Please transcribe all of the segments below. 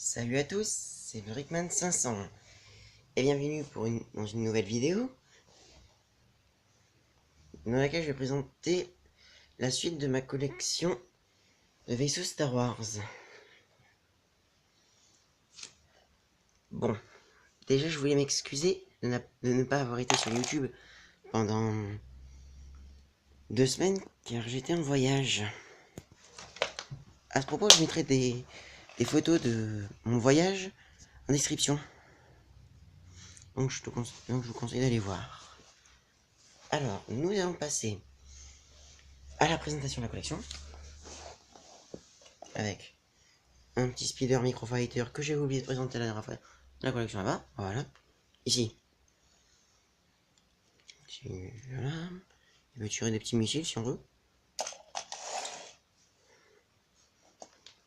Salut à tous, c'est Brickman500 et bienvenue dans une nouvelle vidéo dans laquelle je vais présenter la suite de ma collection de vaisseaux Star Wars. Bon, déjà je voulais m'excuser de ne pas avoir été sur YouTube pendant 2 semaines car j'étais en voyage. À ce propos, je mettrai des photos de mon voyage en description. Donc je vous conseille d'aller voir. Alors, nous allons passer à la présentation de la collection avec un petit speeder microfighter que j'ai oublié de présenter la dernière fois de la collection là-bas. Voilà. Ici. Voilà. Il peut tirer des petits missiles si on veut.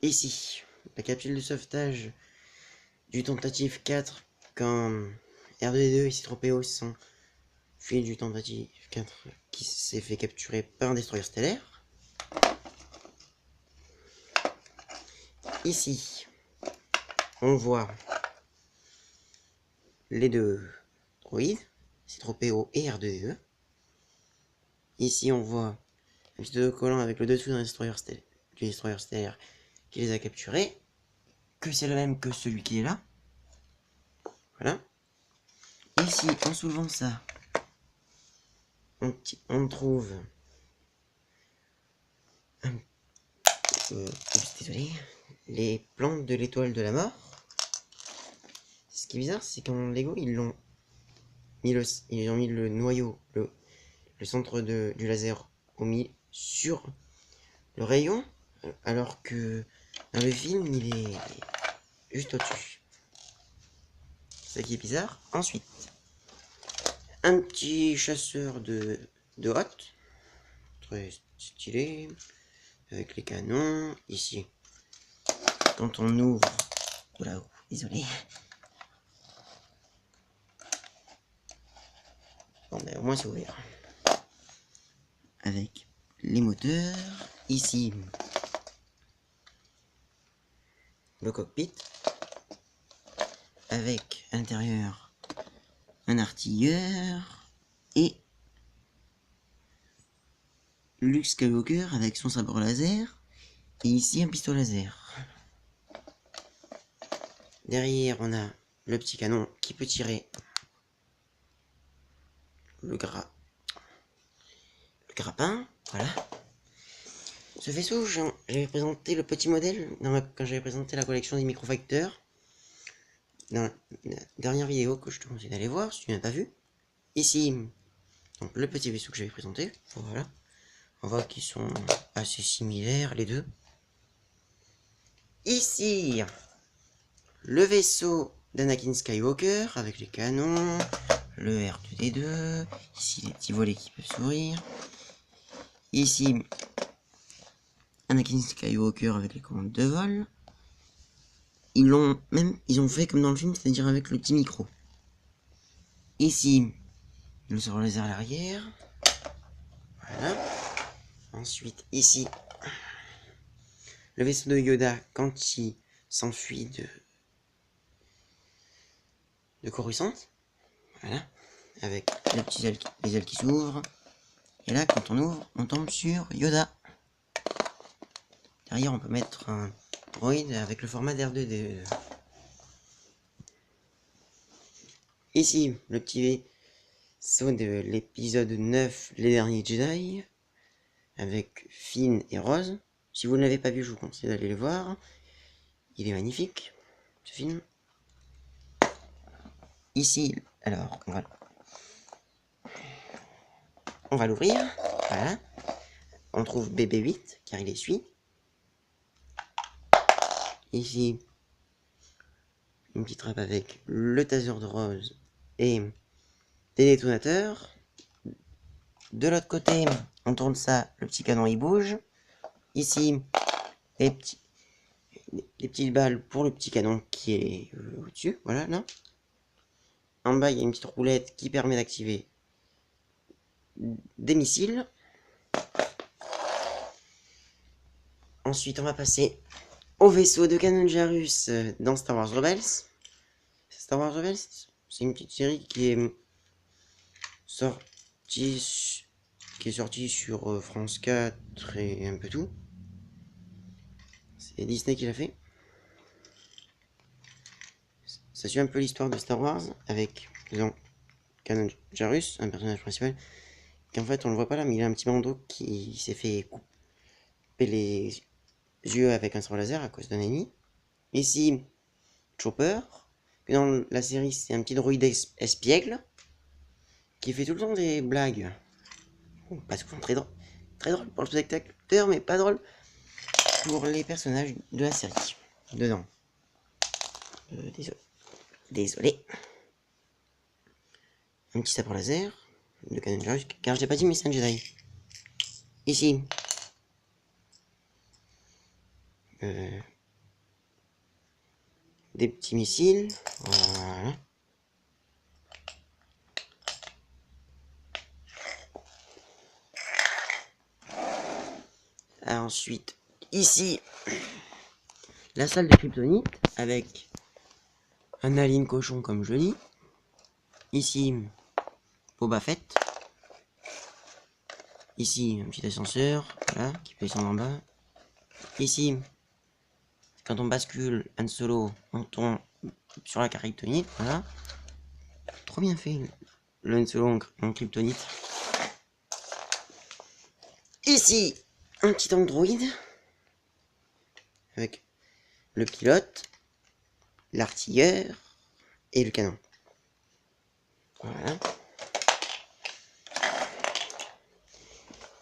Ici. La capsule de sauvetage du tentative 4 quand R2D2 et C3PO sont fuis du tentative 4 qui s'est fait capturer par un destroyer stellaire. Ici, on voit les deux droïdes, C3PO et R2D2. Ici, on voit un petit autocollant avec le dessous d'un destroyer stellaire qui les a capturés, que c'est le même que celui qui est là. Voilà. Ici, en soulevant ça, on trouve désolé, les plantes de l'étoile de la mort. Ce qui est bizarre, c'est qu'en Lego, ils ont mis le noyau, le centre du laser sur le rayon, alors que dans le film, il est juste au-dessus. C'est ça qui est bizarre. Ensuite, un petit chasseur de hotte, très stylé, avec les canons. Ici, quand on ouvre, oula, désolé. Bon, ben, au moins c'est ouvert. Avec les moteurs. Ici, le cockpit. Avec à l'intérieur un artilleur. Et Luke Skywalker avec son sabre laser. Et ici un pistolet laser. Derrière, on a le petit canon qui peut tirer le grappin. Voilà. Ce vaisseau, j'avais présenté le petit modèle quand j'avais présenté la collection des microfacteurs. Dans la dernière vidéo que je te conseille d'aller voir si tu n'as pas vu. Ici, donc le petit vaisseau que j'avais présenté. Voilà. On voit qu'ils sont assez similaires les deux. Ici, le vaisseau d'Anakin Skywalker avec les canons, le R2D2, ici les petits volets qui peuvent s'ouvrir. Ici, Anakin Skywalker avec les commandes de vol. Ils ont fait comme dans le film, c'est-à-dire avec le petit micro. Ici, le sabre laser à l'arrière. Voilà. Ensuite, ici, le vaisseau de Yoda quand il s'enfuit de Coruscant. Voilà. Avec les ailes qui s'ouvrent. Et là, quand on ouvre, on tombe sur Yoda. Derrière, on peut mettre un droïde avec le format d'R2D2. Ici, le petit vaisseau de l'épisode 9, Les Derniers Jedi, avec Finn et Rose. Si vous ne l'avez pas vu, je vous conseille d'aller le voir. Il est magnifique, ce film. Ici, alors, on va l'ouvrir. Voilà. On trouve BB-8, car il essuie. Ici, une petite trappe avec le taser de Rose et des détonateurs. De l'autre côté, on tourne ça, le petit canon il bouge. Ici, des petites balles pour le petit canon qui est au-dessus, voilà, là. En bas, il y a une petite roulette qui permet d'activer des missiles. Ensuite, on va passer au vaisseau de Kanan Jarrus dans Star Wars Rebels. Star Wars Rebels, c'est une petite série qui est sortie sur France 4 et un peu tout. C'est Disney qui l'a fait. Ça suit un peu l'histoire de Star Wars avec Kanan Jarrus, un personnage principal, qui en fait on le voit pas là, mais il a un petit bandeau qui s'est fait couper les yeux avec un sabre laser à cause d'un ennemi. Ici, Chopper, que dans la série c'est un petit droïde espiègle, qui fait tout le temps des blagues. Pas souvent très drôle pour le spectateur, mais pas drôle pour les personnages de la série. Dedans. Désolé. Un petit sabre laser de Kanan Jarrus, car je l'ai pas dit, mais c'est un Jedi. Ici. Des petits missiles. Voilà. Ensuite, ici, la salle de kryptonite avec un alien cochon comme je dis. Ici, Boba Fett. Ici, un petit ascenseur, voilà, qui peut descendre en bas. Ici, quand on bascule Han Solo, on tombe sur la kryptonite, voilà. Trop bien fait, le Han Solo en kryptonite. Ici, un petit androïde avec le pilote, l'artilleur et le canon. Voilà.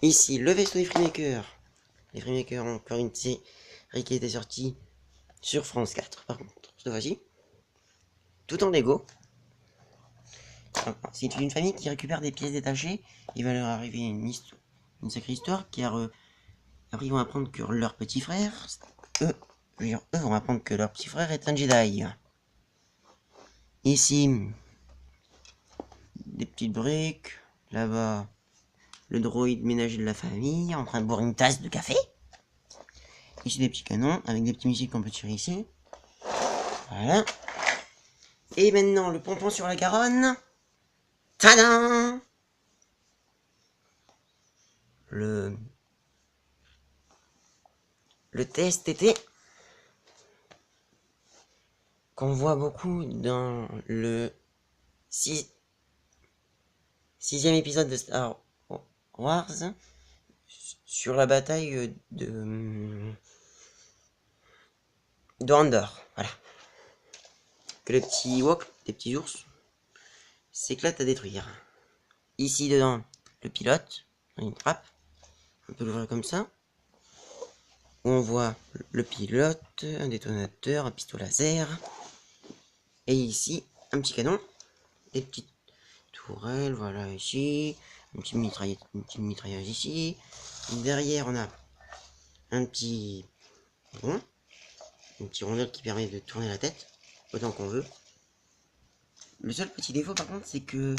Ici, le vaisseau des Freemakers. Les Freemakers ont encore une série qui était sortie sur France 4, par contre, cette fois-ci. Tout en Lego. C'est une famille qui récupère des pièces détachées. Il va leur arriver une sacrée histoire, car après ils vont apprendre que leur petit frère, eux vont apprendre que leur petit frère est un Jedi. Ici, des petites briques. Là-bas, le droïde ménager de la famille en train de boire une tasse de café. Ici des petits canons avec des petits missiles qu'on peut tirer ici. Voilà. Et maintenant le pompon sur la Garonne. Tadam! Le TSTT qu'on voit beaucoup dans le sixième épisode de Star Wars sur la bataille de Andorre. Voilà. Que les petits Wok, des petits ours, s'éclatent à détruire. Ici dedans, le pilote, une trappe. On peut l'ouvrir comme ça. On voit le pilote, un détonateur, un pistolet laser. Et ici, un petit canon. Des petites tourelles, voilà ici. Une petite mitrailleuse ici. Derrière, on a un petit rond. Une petite rondelle qui permet de tourner la tête autant qu'on veut. Le seul petit défaut par contre, c'est que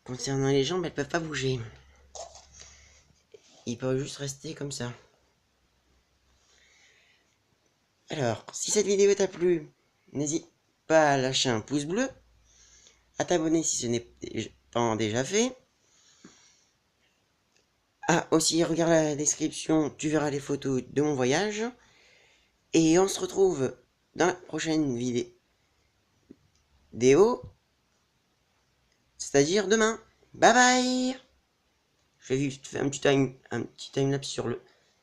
concernant les jambes, elles peuvent pas bouger. Ils peuvent juste rester comme ça. Alors, si cette vidéo t'a plu, n'hésite pas à lâcher un pouce bleu, à t'abonner si ce n'est pas déjà fait. Ah, aussi, regarde la description, tu verras les photos de mon voyage. Et on se retrouve dans la prochaine vidéo, c'est-à-dire demain. Bye bye! Je vais vite faire un petit timelapse sur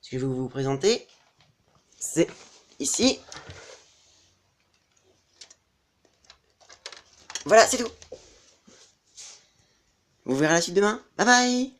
ce que je vais vous présenter. C'est ici. Voilà, c'est tout. Vous verrez la suite demain. Bye bye!